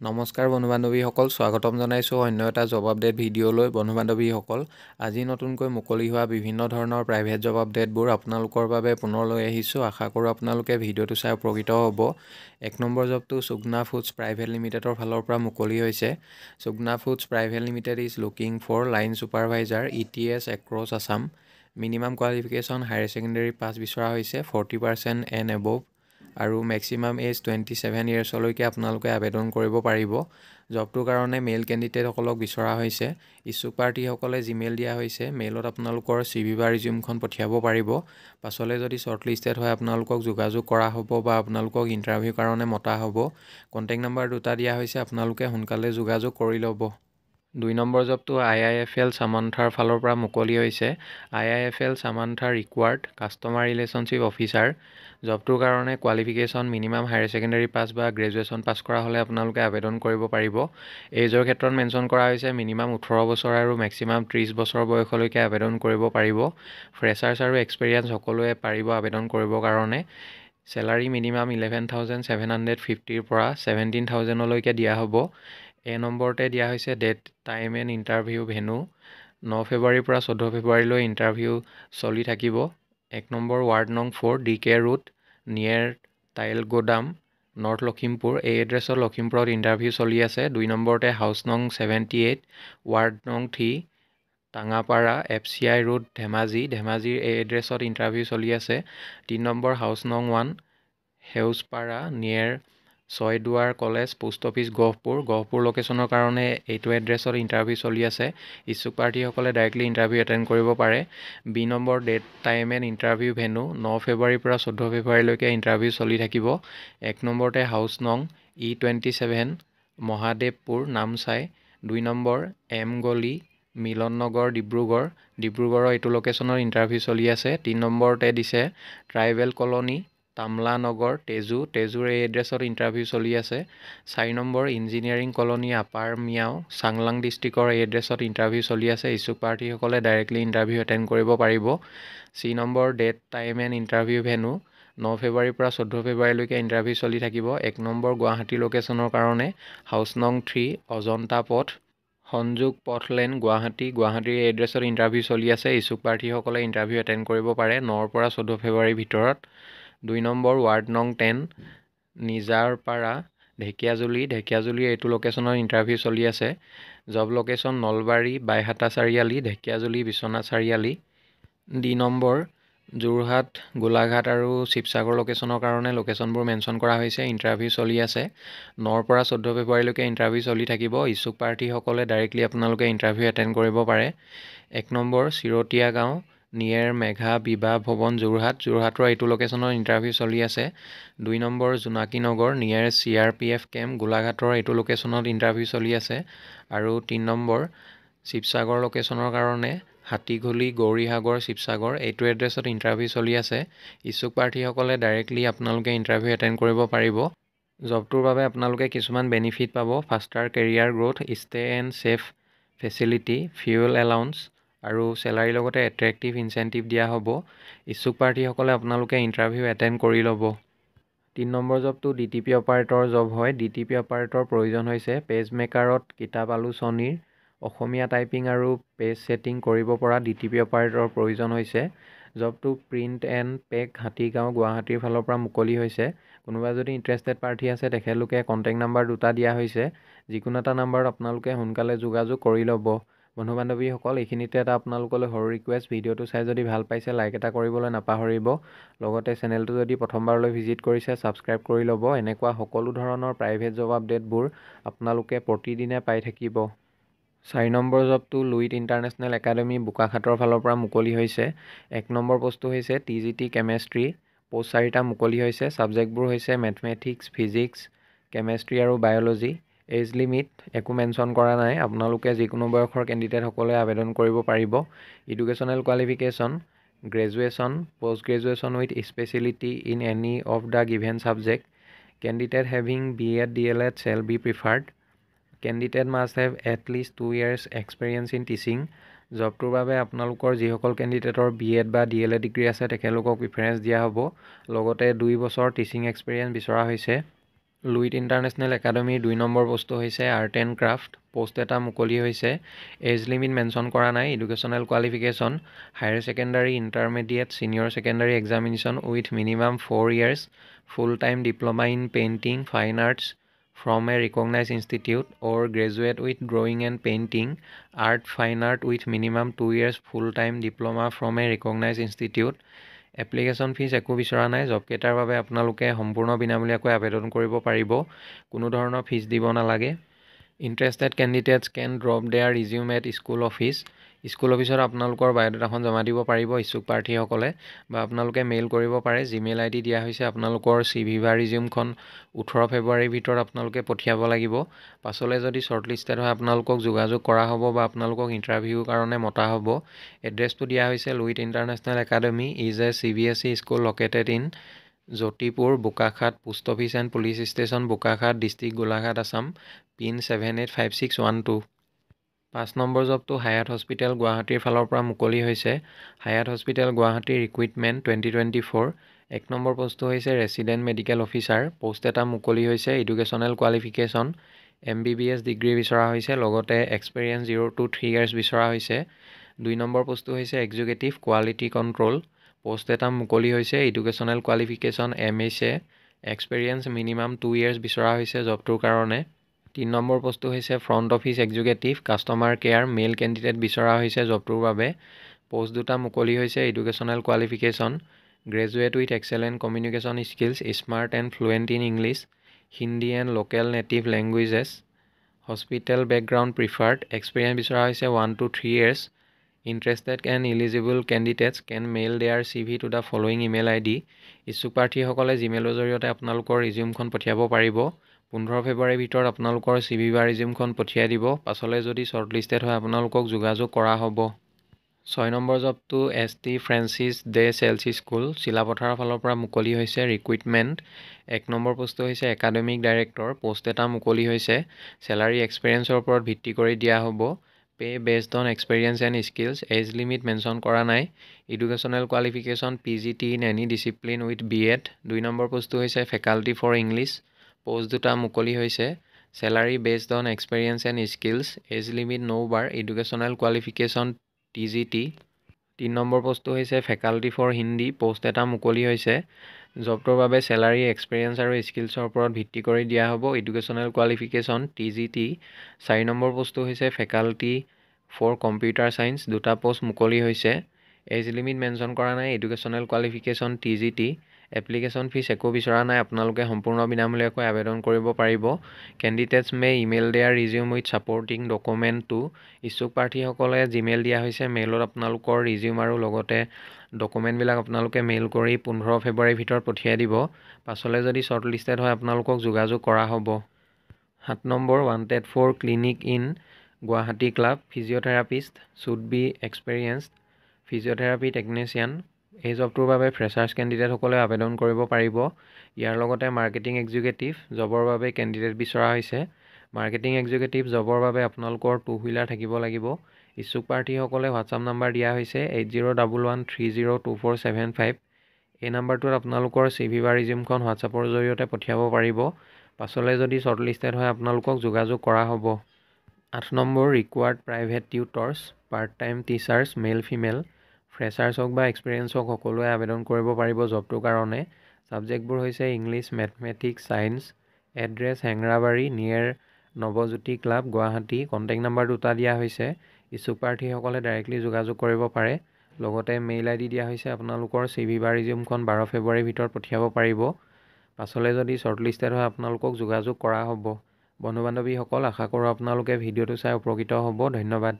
নমস্কাৰ বন্ধু বান্ধৱীসকল, স্বাগতম জনাইছোঁ অন্য এটা জব আপডেট ভিডিঅ'লৈ। বন্ধু বান্ধৱীসকল, আজি নতুনকৈ মুকলি হোৱা বিভিন্ন ধৰণৰ প্ৰাইভেট জব আপডেটবোৰ আপোনালোকৰ বাবে পুনৰ লৈ আহিছোঁ। আশা কৰোঁ আপোনালোকে ভিডিঅ'টো চাই উপকৃত হ'ব। 1 নম্বৰ জবটো সুগনা ফুডছ প্ৰাইভেট লিমিটেডৰ ফালৰ পৰা মুকলি হৈছে। Sugna foods private limited is looking for line supervisor ETS across Assam. Minimum qualification higher secondary pass বিচৰা হৈছে 40% এণ্ড এবভ আৰু মেক্সিমাম এজ 27 ইয়াৰ্ছলৈকে আপোনালোকে আবেদন কৰিব পাৰিব। জবটোৰ কাৰণে মেইল কেণ্ডিডেটসকলক বিচৰা হৈছে। ইচ্ছুক প্ৰাৰ্থীসকলে জিমেইল দিয়া হৈছে। মেইলত আপোনালোকৰ CV বা ৰিজিউমখন পঠিয়াব পাৰিব। পাছলৈ যদি শ্বৰ্টলিষ্টেড হয় আপোনালোকক যোগাযোগ কৰা হ'ব বা আপোনালোকক ইণ্টাৰভিউৰ কাৰণে মতা হ'ব। কণ্টেক্ট নম্বৰ দুটা দিয়া হৈছে, আপোনালোকে সোনকালে যোগাযোগ কৰি ল'ব। 2 নম্বৰ জবটো IIFL সামান্থাৰ ফালৰ পৰা মুকলি হৈছে। IIFL সামান্থা ৰিকুৱাৰ্ড কাষ্টমাৰ ৰিলেশ্যনশ্বিপ অফিচাৰ। জবটোৰ কাৰণে qualification minimum higher secondary pass বা গ্ৰেজুৱেশ্যন পাছ কৰা হ'লে আপোনালোকে আবেদন কৰিব পাৰিব। এইজৰ ক্ষেত্ৰত মেনশ্যন কৰা হৈছে মিনিমাম 18 বছৰ আৰু মেক্সিমাম 30 বছৰ বয়সলৈকে আবেদন কৰিব পাৰিব। ফ্ৰেছাৰ্ছ আৰু এক্সপেৰিয়েঞ্চ সকলোৱে পাৰিব আবেদন কৰিবৰ কাৰণে। চেলাৰী মিনিমাম 11,750ৰ পৰা 17,000লৈকে দিয়া হ'ব। নম্বৰতে দিয়া হৈছে date, time and interview venue. 9 ফেব্ৰুৱাৰীৰ পৰা 14 ফেব্ৰুৱাৰীলৈ ইণ্টাৰভিউ চলি থাকিব। 1 নম্বৰ ৱাৰ্ড নং 4 DK ৰোড নিয়েৰ টাইল গোদাম, নৰ্থ লখিমপুৰ। এই এড্ৰেছত লখিমপুৰত ইণ্টাৰভিউ চলি আছে। 2 নম্বৰতে হাউচ নং 78 ৱাৰ্ড নং 3 টাঙাপাৰা FCI ৰোড ধেমাজিৰ এই এড্ৰেছত ইণ্টাৰভিউ চলি আছে। 3 নম্বৰ হাউচ নং 1 Seujpara near Chaiduar college post office Gohpur লোকেশ্যনৰ কাৰণে এইটো এড্ৰেছত ইণ্টাৰভিউ চলি আছে। ইচ্ছুক প্ৰাৰ্থীসকলে ডাইৰেক্টলি ইণ্টাৰভিউ এটেণ্ড কৰিব পাৰে। B number date, time and interview venue 9 ফেব্ৰুৱাৰীৰ পৰা 14 ফেব্ৰুৱাৰীলৈকে ইণ্টাৰভিউ চলি থাকিব। 1 নম্বৰতে হাউচ নং E27 Mahadevpur Namsai. 2 number M গলি মিলন নগৰ ডিব্ৰুগড়ৰ এইটো লোকেশ্যনৰ ইণ্টাৰভিউ চলি আছে। 3 নম্বৰতে দিছে ট্ৰাইবেল কলনী তামলা নগৰ তেজুৰ এই এড্ৰেছত ইণ্টাৰভিউ চলি আছে। 4 number engineering colony upper Miao Changlang ডিষ্ট্ৰিক্টৰ এই এড্ৰেছত ইণ্টাৰভিউ চলি আছে। ইচ্ছুক প্ৰাৰ্থীসকলে ডাইৰেক্টলি ইণ্টাৰভিউ এটেণ্ড কৰিব পাৰিব। C number date, time and interview venue 9 ফেব্ৰুৱাৰীৰ পৰা 14 ফেব্ৰুৱাৰীলৈকে ইণ্টাৰভিউ চলি থাকিব। 1 নম্বৰ গুৱাহাটী লোকেশ্যনৰ কাৰণে হাউচ নং 3 অজন্তা পথ সংযোগ পথ লেন গুৱাহাটীৰ এই এড্ৰেছত ইণ্টাৰভিউ চলি আছে। ইচ্ছুক প্ৰাৰ্থীসকলে ইণ্টাৰভিউ এটেণ্ড কৰিব পাৰে 9ৰ পৰা 14 ফেব্ৰুৱাৰীৰ ভিতৰত। 2 নম্বৰ ৱাৰ্ড নং 10 নিজাৰপাৰা ঢেকীয়াজুলিৰ এইটো লোকেশ্যনৰ ইণ্টাৰভিউ চলি আছে। Job location Nalbari Baihata Chariali Dhekiajuli Biswanath Chariali. D number Jorhat Golaghat আৰু শিৱসাগৰ লোকেশ্যনৰ কাৰণে লোকেশ্যনবোৰ মেনশ্যন কৰা হৈছে। ইণ্টাৰভিউ চলি আছে। 9ৰ পৰা 14 ফেব্ৰুৱাৰীলৈকে ইণ্টাৰভিউ চলি থাকিব। ইচ্ছুক প্ৰাৰ্থীসকলে ডাইৰেক্টলি আপোনালোকে ইণ্টাৰভিউ এটেণ্ড কৰিব পাৰে। 1 নম্বৰ চিৰতীয়া গাঁও নিয়েৰ মেঘা বিবাহ ভৱন যোৰহাটৰ এইটো লোকেশ্যনৰ ইণ্টাৰভিউ চলি আছে। 2 নম্বৰ জোনাকী নগৰ নিয়েৰ CRPF কেম্প গোলাঘাটৰ এইটো লোকেশ্যনত ইণ্টাৰভিউ চলি আছে। আৰু 3 নম্বৰ শিৱসাগৰ লোকেশ্যনৰ কাৰণে হাতীঘুলি গৌৰীসাগৰ শিৱসাগৰ এইটো এড্ৰেছত ইণ্টাৰভিউ চলি আছে। ইচ্ছুক প্ৰাৰ্থীসকলে ডাইৰেক্টলি আপোনালোকে ইণ্টাৰভিউ এটেণ্ড কৰিব পাৰিব। জবটোৰ বাবে আপোনালোকে কিছুমান বেনিফিট পাব। Faster career growth, stay and safe facility, fuel allowance আৰু চেলাৰীৰ লগতে এট্ৰেক্টিভ ইনচেণ্টিভ দিয়া হ'ব। ইচ্ছুক প্ৰাৰ্থীসকলে আপোনালোকে ইণ্টাৰভিউ এটেণ্ড কৰি ল'ব। 3 নম্বৰ জবটো DTP অপাৰেটৰ জব হয়। DTP অপাৰেটৰ প্ৰয়োজন হৈছে পেজ মেকাৰত কিতাপ আলোচনীৰ অসমীয়া টাইপিং আৰু পেজ ছেটিং কৰিব পৰা DTP অপাৰেটৰৰ প্ৰয়োজন হৈছে। জবটো প্ৰিণ্ট এণ্ড পেক হাতীগাঁও গুৱাহাটীৰ ফালৰ পৰা মুকলি হৈছে। কোনোবা যদি ইণ্টাৰেষ্টেড প্ৰাৰ্থী আছে তেখেতলোকে কণ্টেক্ট নম্বৰ দুটা দিয়া হৈছে। যিকোনো এটা নম্বৰত আপোনালোকে সোনকালে যোগাযোগ কৰি ল'ব। বন্ধু বান্ধৱীসকল, এইখিনিতে এটা আপোনালোকলৈ সৰু ৰিকুৱেষ্ট, ভিডিঅ'টো চাই যদি ভাল পাইছে লাইক এটা কৰিবলৈ নাপাহৰিব। লগতে চেনেলটো যদি প্ৰথমবাৰলৈ ভিজিট কৰিছে ছাবস্ক্ৰাইব কৰি ল'ব। এনেকুৱা সকলো ধৰণৰ প্ৰাইভেট জব আপডেটবোৰ আপোনালোকে প্ৰতিদিনে পাই থাকিব। 4 নম্বৰ জবটো লুইট ইণ্টাৰনেশ্যনেল একাডেমী বোকাখাতৰ ফালৰ পৰা মুকলি হৈছে। 1 নম্বৰ পোষ্টটো হৈছে TGT কেমেষ্ট্ৰি। পোষ্ট 4টা মুকলি হৈছে। ছাবজেক্টবোৰ হৈছে মেথমেটিক্স, ফিজিক্স, কেমেষ্ট্ৰি আৰু বায়'লজি। এজ লিমিট একো মেনশ্যন কৰা নাই। আপোনালোকে যিকোনো বয়সৰ কেণ্ডিডেটসকলে আবেদন কৰিব পাৰিব। Educational qualification graduation, post graduation with speciality in any of the given subject. Candidate having BEd DLEd shall be preferred. Candidate must have at least 2 years experience in teaching. জবটোৰ বাবে আপোনালোকৰ যিসকল কেণ্ডিডেটৰ BEd বা DLEd ডিগ্ৰী আছে তেখেতলোকক preference দিয়া হ'ব। লগতে 2 বছৰ টিচিং এক্সপেৰিয়েঞ্চ বিচৰা হৈছে। লুইট ইণ্টাৰনেশ্যনেল একাডেমীৰ 2 নম্বৰ পোষ্টটো হৈছে আৰ্ট এণ্ড ক্ৰাফ্ট। পোষ্ট এটা মুকলি হৈছে। এজ লিমিট মেনশ্যন কৰা নাই। Educational qualification higher secondary, intermediate, senior secondary examination with minimum 4 years, full time diploma in painting fine arts from a recognized institute or graduate with drawing and painting art fine art with minimum 2 years full time diploma from a recognized institute। Application fees একো বিচৰা নাই। Job কেইটাৰ বাবে আপোনালোকে সম্পূৰ্ণ বিনামূলীয়াকৈ আবেদন কৰিব পাৰিব। কোনো ধৰণৰ ফিজ দিব নালাগে। Interested candidates can drop their resume at school office. School অফিচত আপোনালোকৰ বায়'ডাটাখন জমা দিব পাৰিব ইচ্ছুক প্ৰাৰ্থীসকলে, বা আপোনালোকে মেইল কৰিব পাৰে। জিমেইল ID দিয়া হৈছে। আপোনালোকৰ CV বা ৰিজিউমখন 18 ফেব্ৰুৱাৰীৰ ভিতৰত আপোনালোকে পঠিয়াব লাগিব। পাছলৈ যদি শ্বৰ্টলিষ্টেড হয় আপোনালোকক যোগাযোগ কৰা হ'ব বা আপোনালোকক ইণ্টাৰভিউৰ কাৰণে মতা হ'ব। এড্ৰেছটো দিয়া হৈছে Luit international academy is a CBSE school located in Jyotipur, Bokakhat, post office and police station, Bokakhat, district Golaghat, Assam, pin 785612। 5 নম্বৰ জবটো হায়াত হস্পিটেল গুৱাহাটীৰ ফালৰ পৰা মুকলি হৈছে। হায়াত হস্পিটেল গুৱাহাটীৰ ৰিক্ৰুইটমেণ্ট 2024। 1 নম্বৰ পোষ্টটো হৈছে ৰেচিডেণ্ট মেডিকেল অফিচাৰ। পোষ্ট এটা মুকলি হৈছে। এডুকেশ্যনেল কোৱালিফিকেশ্যন MBBS ডিগ্ৰী বিচৰা হৈছে, লগতে এক্সপেৰিয়েঞ্চ 0 to 3 years বিচৰা হৈছে। 2 নম্বৰ পোষ্টটো হৈছে এক্সিকিউটিভ কোৱালিটি কণ্ট্ৰল। পোষ্ট এটা মুকলি হৈছে। Educational qualification MSA, experience minimum 2 years বিচৰা হৈছে জবটোৰ কাৰণে। 3 নম্বৰ পোষ্টটো হৈছে front office executive customer care, male candidate বিচৰা হৈছে জবটোৰ বাবে। পোষ্ট দুটা মুকলি হৈছে। Educational qualification graduate with excellent communication skills, smart and fluent in English, Hindi and local native languages. Hospital background preferred, experience বিচৰা হৈছে 1 to 3 years। Interested and eligible candidates can mail their CV to the following email ID। ইচ্ছুক প্ৰাৰ্থীসকলে জিমেইলৰ জৰিয়তে আপোনালোকৰ ৰিজিউমখন পঠিয়াব পাৰিব। 15 ফেব্ৰুৱাৰীৰ ভিতৰত আপোনালোকৰ CV বা ৰিজিউমখন পঠিয়াই দিব। পাছলৈ যদি শ্বৰ্টলিষ্টেড হয় আপোনালোকক যোগাযোগ কৰা হ'ব। 6 নম্বৰ জবটো ST Francis de Sales school, চিলাপথাৰৰ ফালৰ পৰা মুকলি হৈছে। ৰিক্ৰুইটমেণ্ট 1 নম্বৰ পোষ্টটো হৈছে একাডেমিক ডাইৰেক্টৰ। পোষ্ট এটা মুকলি হৈছে। চেলাৰী এক্সপেৰিয়েঞ্চৰ ওপৰত ভিত্তি কৰি দিয়া হ'ব। Pay based on experience and skills. Age limit mention কৰা নাই। Educational qualification PGT in any discipline with B.Ed। 2 number পোষ্টটো হৈছে ফেকাল্টি ফৰ ইংলিছ। পোষ্ট দুটা মুকলি হৈছে। Salary based on experience and skills. Age limit no bar. Educational qualification TGT। 3 number পোষ্টটো হৈছে faculty for Hindi. Post এটা মুকলি হৈছে। জবটোৰ বাবে চেলাৰী এক্সপেৰিয়েঞ্চ আৰু স্কিলছৰ ওপৰত ভিত্তি কৰি দিয়া হ'ব। Educational qualification TGT। 4 নম্বৰ পোষ্টটো হৈছে ফেকাল্টি ফৰ কম্পিউটাৰ ছায়েন্স। দুটা পোষ্ট মুকলি হৈছে। এজ লিমিট মেনশ্যন কৰা নাই। Educational qualification TGT। Application fees একো বিচৰা নাই। আপোনালোকে সম্পূৰ্ণ বিনামূলীয়াকৈ আবেদন কৰিব পাৰিব। Candidates may email their resume with supporting document to. ইচ্ছুক প্ৰাৰ্থীসকলে জিমেইল দিয়া হৈছে। মেইলত আপোনালোকৰ ৰিজিউম আৰু লগতে ডকুমেণ্টবিলাক আপোনালোকে মেইল কৰি 15 ফেব্ৰুৱাৰীৰ ভিতৰত পঠিয়াই দিব। পাছলৈ যদি শ্বৰ্টলিষ্টেড হয় আপোনালোকক যোগাযোগ কৰা হ'ব। 7 নম্বৰ wanted for clinic in Guwahati club, physiotherapist should be experienced physiotherapy technician. এই জবটোৰ বাবে ফ্ৰেছাৰ্ছ কেণ্ডিডেটসকলে আবেদন কৰিব পাৰিব। ইয়াৰ লগতে মাৰ্কেটিং এক্সিকিউটিভ জবৰ বাবে কেণ্ডিডেট বিচৰা হৈছে। মাৰ্কেটিং এক্সিকিউটিভ জবৰ বাবে আপোনালোকৰ 2 হুইলাৰ থাকিব লাগিব। ইচ্ছুক প্ৰাৰ্থীসকলে হোৱাটছআপ নম্বৰ দিয়া হৈছে 8011302475। এই নম্বৰটোত আপোনালোকৰ CV বা ৰিজিউমখন হোৱাটছআপৰ জৰিয়তে পঠিয়াব পাৰিব। পাছলৈ যদি শ্বৰ্টলিষ্টেড হয় আপোনালোকক যোগাযোগ কৰা হ'ব। 8 নম্বৰ required private tutors, part time teachers, male female. Freshers হওক বা এক্সপেৰিয়েঞ্চ হওক সকলোৱে আবেদন কৰিব পাৰিব জবটোৰ কাৰণে। ছাবজেক্টবোৰ হৈছে English, mathematics, science. Address Hengrabari near Nabajyoti club, Guwahati. Contact number দুটা দিয়া হৈছে। ইচ্ছুক প্ৰাৰ্থীসকলে ডাইৰেক্টলি যোগাযোগ কৰিব পাৰে। লগতে মেইল ID দিয়া হৈছে। আপোনালোকৰ CV বা ৰিজিউমখন 12 ফেব্ৰুৱাৰীৰ ভিতৰত পঠিয়াব পাৰিব। পাছলৈ যদি শ্বৰ্টলিষ্টেড হয় আপোনালোকক যোগাযোগ কৰা হ'ব। বন্ধু বান্ধৱীসকল, আশা কৰোঁ আপোনালোকে ভিডিঅ'টো চাই উপকৃত হ'ব। ধন্যবাদ।